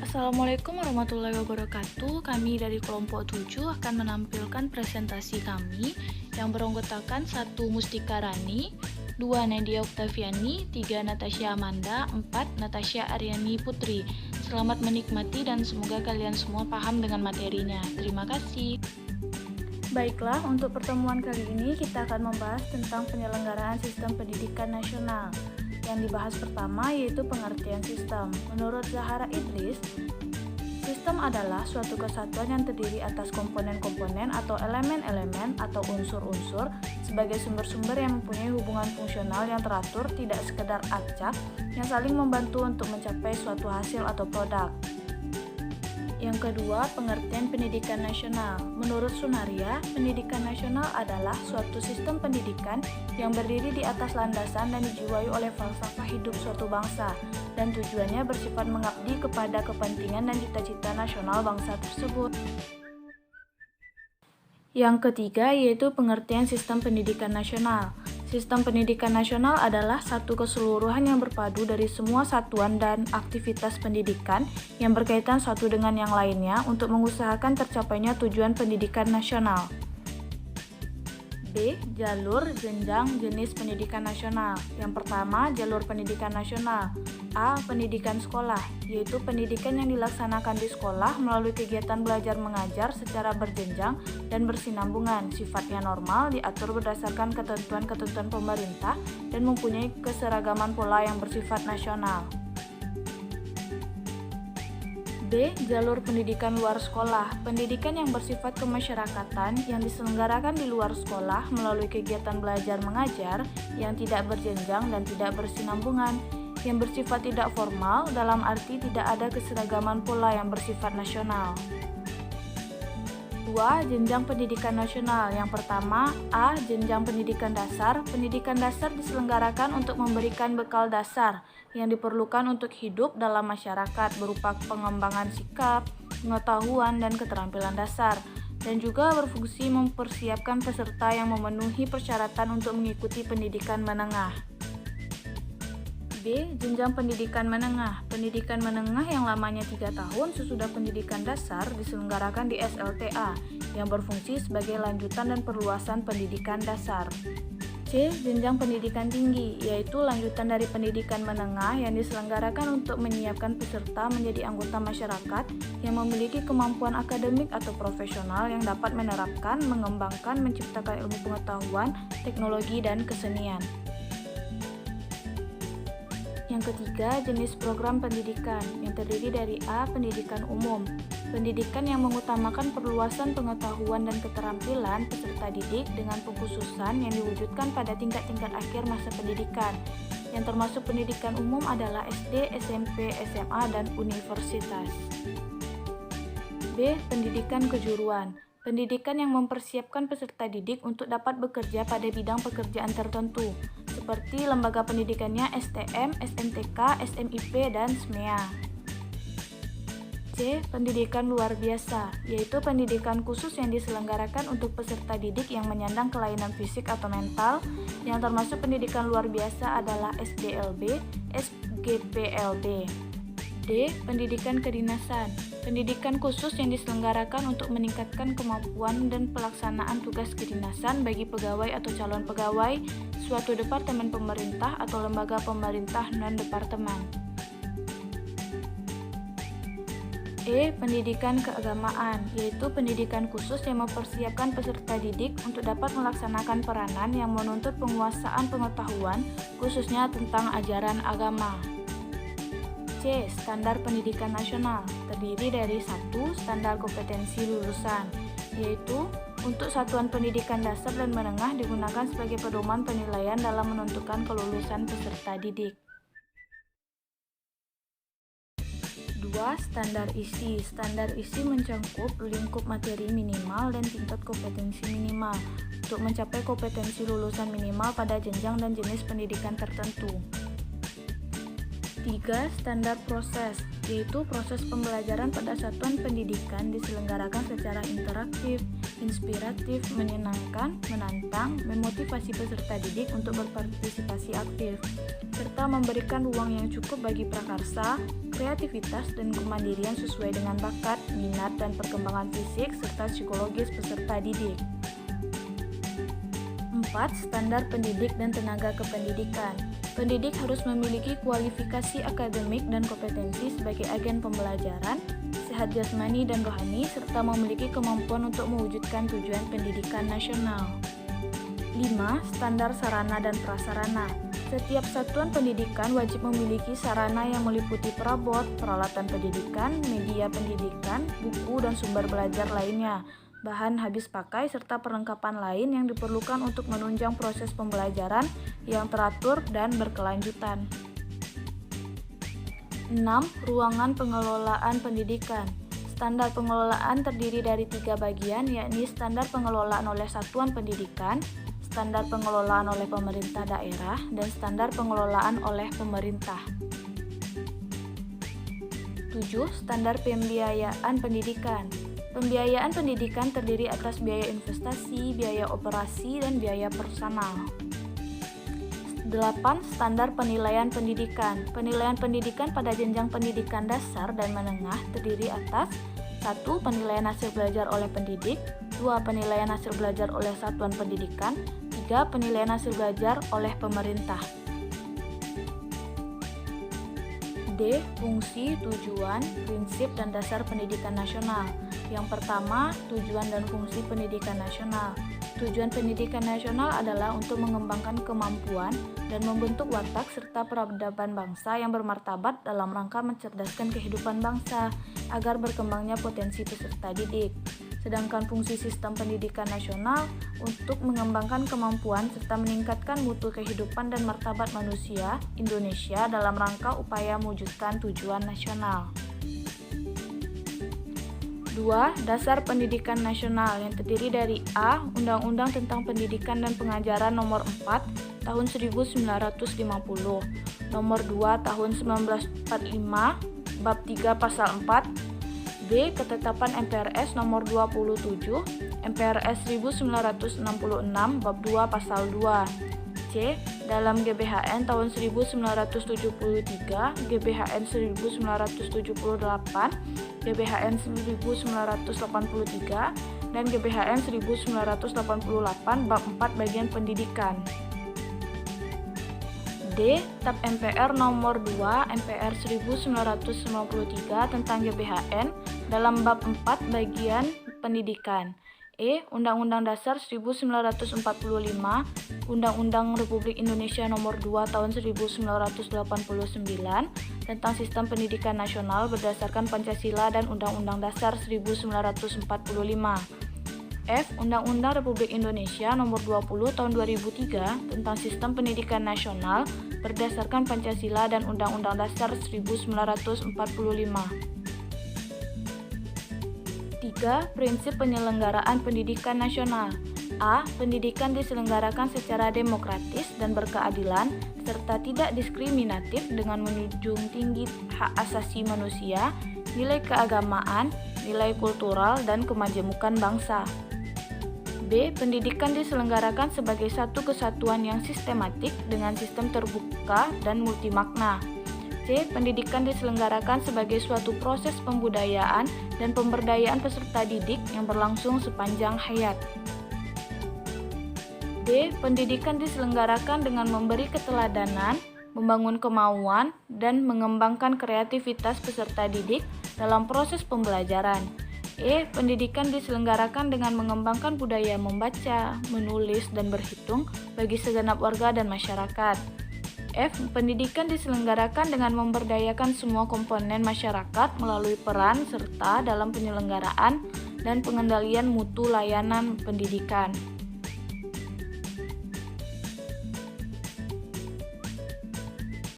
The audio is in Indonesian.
Assalamualaikum warahmatullahi wabarakatuh. Kami dari kelompok 7 akan menampilkan presentasi kami yang beranggotakan 1 Mustika Rani, 2 Nadia Oktaviani, 3 Natasha Amanda, 4 Natasha Aryani Putri. Selamat menikmati dan semoga kalian semua paham dengan materinya. Terima kasih. Baiklah, untuk pertemuan kali ini kita akan membahas tentang penyelenggaraan sistem pendidikan nasional. Yang dibahas pertama yaitu pengertian sistem. Menurut Zahara Idris, sistem adalah suatu kesatuan yang terdiri atas komponen-komponen atau elemen-elemen atau unsur-unsur sebagai sumber-sumber yang mempunyai hubungan fungsional yang teratur, tidak sekedar acak, yang saling membantu untuk mencapai suatu hasil atau produk. Yang kedua, pengertian pendidikan nasional. Menurut Sunaria, pendidikan nasional adalah suatu sistem pendidikan yang berdiri di atas landasan dan dijiwai oleh falsafah hidup suatu bangsa, dan tujuannya bersifat mengabdi kepada kepentingan dan cita-cita nasional bangsa tersebut. Yang ketiga, yaitu pengertian sistem pendidikan nasional. Sistem pendidikan nasional adalah satu keseluruhan yang berpadu dari semua satuan dan aktivitas pendidikan yang berkaitan satu dengan yang lainnya untuk mengusahakan tercapainya tujuan pendidikan nasional. B. Jalur, jenjang, jenis pendidikan nasional. Yang pertama, jalur pendidikan nasional. A. Pendidikan sekolah, yaitu pendidikan yang dilaksanakan di sekolah melalui kegiatan belajar mengajar secara berjenjang dan bersinambungan, sifatnya normal, diatur berdasarkan ketentuan-ketentuan pemerintah, dan mempunyai keseragaman pola yang bersifat nasional. B. Jalur pendidikan luar sekolah, pendidikan yang bersifat kemasyarakatan yang diselenggarakan di luar sekolah melalui kegiatan belajar mengajar yang tidak berjenjang dan tidak bersinambungan, yang bersifat tidak formal dalam arti tidak ada keseragaman pola yang bersifat nasional. 2. Jenjang pendidikan nasional. Yang pertama, A. Jenjang pendidikan dasar. Pendidikan dasar diselenggarakan untuk memberikan bekal dasar yang diperlukan untuk hidup dalam masyarakat berupa pengembangan sikap, pengetahuan, dan keterampilan dasar, dan juga berfungsi mempersiapkan peserta yang memenuhi persyaratan untuk mengikuti pendidikan menengah. B. Jenjang pendidikan menengah. Pendidikan menengah yang lamanya 3 tahun sesudah pendidikan dasar diselenggarakan di SLTA yang berfungsi sebagai lanjutan dan perluasan pendidikan dasar. C. Jenjang pendidikan tinggi, yaitu lanjutan dari pendidikan menengah yang diselenggarakan untuk menyiapkan peserta menjadi anggota masyarakat yang memiliki kemampuan akademik atau profesional yang dapat menerapkan, mengembangkan, menciptakan ilmu pengetahuan, teknologi, dan kesenian. Yang ketiga, jenis program pendidikan yang terdiri dari A. Pendidikan umum, pendidikan yang mengutamakan perluasan pengetahuan dan keterampilan peserta didik dengan pengkhususan yang diwujudkan pada tingkat-tingkat akhir masa pendidikan, yang termasuk pendidikan umum adalah SD, SMP, SMA, dan universitas. B. Pendidikan kejuruan, pendidikan yang mempersiapkan peserta didik untuk dapat bekerja pada bidang pekerjaan tertentu, seperti lembaga pendidikannya STM, SMTK, SMIP, dan SMEA. C. Pendidikan luar biasa, yaitu pendidikan khusus yang diselenggarakan untuk peserta didik yang menyandang kelainan fisik atau mental, yang termasuk pendidikan luar biasa adalah SDLB, SGPLB. D. Pendidikan kedinasan, pendidikan khusus yang diselenggarakan untuk meningkatkan kemampuan dan pelaksanaan tugas kedinasan bagi pegawai atau calon pegawai suatu departemen pemerintah atau lembaga pemerintah non-departemen. E. Pendidikan keagamaan, yaitu pendidikan khusus yang mempersiapkan peserta didik untuk dapat melaksanakan peranan yang menuntut penguasaan pengetahuan, khususnya tentang ajaran agama. C. Standar pendidikan nasional, terdiri dari 1. Standar kompetensi lulusan, yaitu untuk satuan pendidikan dasar dan menengah digunakan sebagai pedoman penilaian dalam menentukan kelulusan peserta didik. 2. Standar isi. Standar isi mencakup lingkup materi minimal dan tingkat kompetensi minimal untuk mencapai kompetensi lulusan minimal pada jenjang dan jenis pendidikan tertentu. 3. Standar proses, yaitu proses pembelajaran pada satuan pendidikan diselenggarakan secara interaktif, inspiratif, menyenangkan, menantang, memotivasi peserta didik untuk berpartisipasi aktif, serta memberikan ruang yang cukup bagi prakarsa, kreativitas, dan kemandirian sesuai dengan bakat, minat, dan perkembangan fisik serta psikologis peserta didik. 4. Standar pendidik dan tenaga kependidikan. Pendidik harus memiliki kualifikasi akademik dan kompetensi sebagai agen pembelajaran, sehat jasmani dan rohani, serta memiliki kemampuan untuk mewujudkan tujuan pendidikan nasional. 5. Standar sarana dan prasarana. Setiap satuan pendidikan wajib memiliki sarana yang meliputi perabot, peralatan pendidikan, media pendidikan, buku dan sumber belajar lainnya, bahan habis pakai, serta perlengkapan lain yang diperlukan untuk menunjang proses pembelajaran yang teratur dan berkelanjutan. 6. Ruangan pengelolaan pendidikan. Standar pengelolaan terdiri dari 3 bagian, yakni standar pengelolaan oleh satuan pendidikan, standar pengelolaan oleh pemerintah daerah, dan standar pengelolaan oleh pemerintah. 7. Standar pembiayaan pendidikan. Pembiayaan pendidikan terdiri atas biaya investasi, biaya operasi, dan biaya personal. 8. Standar penilaian pendidikan. Penilaian pendidikan pada jenjang pendidikan dasar dan menengah terdiri atas 1. Penilaian hasil belajar oleh pendidik, 2. Penilaian hasil belajar oleh satuan pendidikan, 3. Penilaian hasil belajar oleh pemerintah. D. Fungsi, tujuan, prinsip, dan dasar pendidikan nasional. Yang pertama, tujuan dan fungsi pendidikan nasional. Tujuan pendidikan nasional adalah untuk mengembangkan kemampuan dan membentuk watak serta peradaban bangsa yang bermartabat dalam rangka mencerdaskan kehidupan bangsa agar berkembangnya potensi peserta didik. Sedangkan fungsi sistem pendidikan nasional untuk mengembangkan kemampuan serta meningkatkan mutu kehidupan dan martabat manusia Indonesia dalam rangka upaya mewujudkan tujuan nasional. 2. Dasar pendidikan nasional yang terdiri dari A. Undang-Undang tentang Pendidikan dan Pengajaran Nomor 4 Tahun 1950, Nomor 2 Tahun 1945, Bab 3 Pasal 4. B. Ketetapan MPRS Nomor 27, MPRS 1966, Bab 2 Pasal 2. C. Dalam GBHN tahun 1973, GBHN 1978, GBHN 1983, dan GBHN 1988 Bab 4 Bagian Pendidikan. D. Tab MPR Nomor 2 MPR 1993 tentang GBHN dalam Bab 4 Bagian Pendidikan. E. Undang-Undang Dasar 1945, Undang-Undang Republik Indonesia Nomor 2 Tahun 1989 tentang Sistem Pendidikan Nasional berdasarkan Pancasila dan Undang-Undang Dasar 1945. F. Undang-Undang Republik Indonesia Nomor 20 Tahun 2003 tentang Sistem Pendidikan Nasional berdasarkan Pancasila dan Undang-Undang Dasar 1945. 3. Prinsip penyelenggaraan pendidikan nasional. A. Pendidikan diselenggarakan secara demokratis dan berkeadilan serta tidak diskriminatif dengan menjunjung tinggi hak asasi manusia, nilai keagamaan, nilai kultural, dan kemajemukan bangsa. B. Pendidikan diselenggarakan sebagai satu kesatuan yang sistematik dengan sistem terbuka dan multimakna. C. Pendidikan diselenggarakan sebagai suatu proses pembudayaan dan pemberdayaan peserta didik yang berlangsung sepanjang hayat. D. Pendidikan diselenggarakan dengan memberi keteladanan, membangun kemauan, dan mengembangkan kreativitas peserta didik dalam proses pembelajaran. E. Pendidikan diselenggarakan dengan mengembangkan budaya membaca, menulis, dan berhitung bagi segenap warga dan masyarakat. F. Pendidikan diselenggarakan dengan memberdayakan semua komponen masyarakat melalui peran serta dalam penyelenggaraan dan pengendalian mutu layanan pendidikan.